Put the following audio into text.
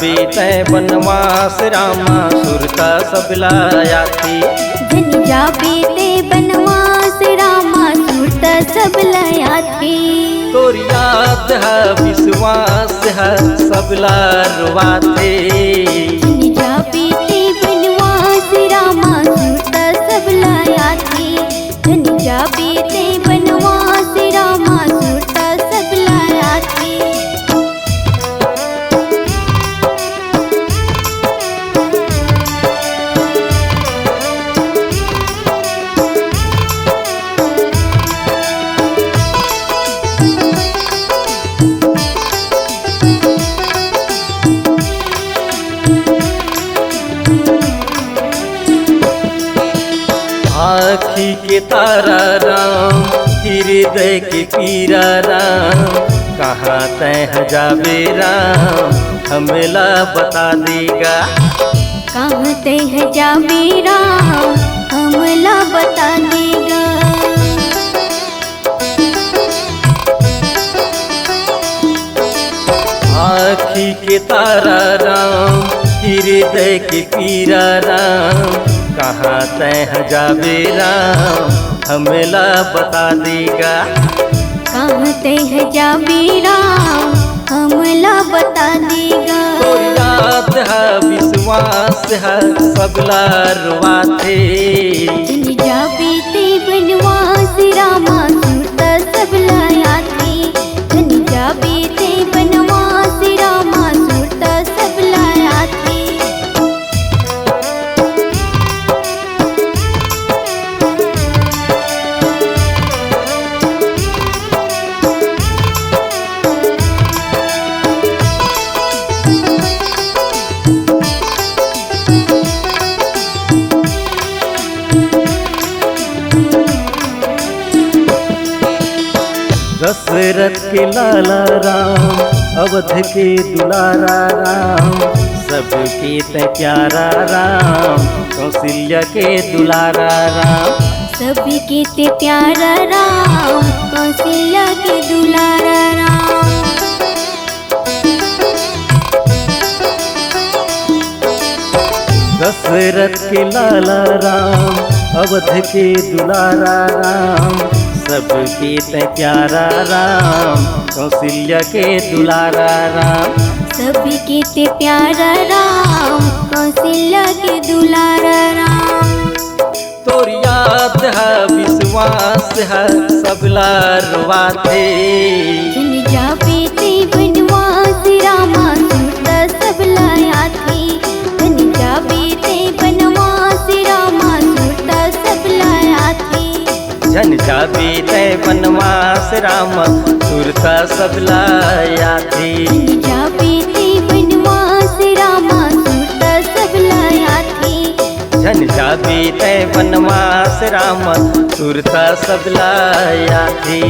बीते बनवास रामा सुरता सब लाया थी। जन जा बीते बनवास रामा सुरता सब लाया थी। तोर याद है विश्वास है सब लारवा थे। जन जा बीते बनवास रामा सुरता सब लाया थी। जन जा बीते बनवास रामा सुरता सब लाया थी। आँखी के तारा राम हृदय के पीरा राम कहाँ तय जाबे राम हमला बता देगा। कहाँ ते है जाबे राम हमला बता देगा। आँखी के तारा राम हृदय के पीरा राम कहाँ तय जाबे राम हमला बता देगा। कहाँ ते है जाबे राम हमला बता देगा। तो याद है विश्वास है सब लारवा थे। जन जा बीते बनवास रामा सुरता सब लाया थी। जन जा बीते बनवास रामा सुरता सब लाया थी। दशरथ के लाला राम अवध के दुलारा राम सबके ते प्यारा राम कौशल्या के दुलारा राम। सबके ते प्यारा राम कौशल्या के दुलारा राम। दशरथ के लाला राम अवध के दुलारा राम सबके ते प्यारा राम कौशल्या के दुलारा राम। सबके ते प्यारा राम कौशल्या के दुलारा राम। तोर याद है विश्वास है सब लारवा थे। जन जा बीते बनवास रामा सुरता सब लाया थी। जन जा बीते बनवास रामा सुरता सब लाया थी। जन जा बीते बनवास राम सुरता सब लाया थी। जन जा बीते बनवास रामा सुरता सब लाया थी। जन जा बीते बनवास राम सुरता सब लाया थी।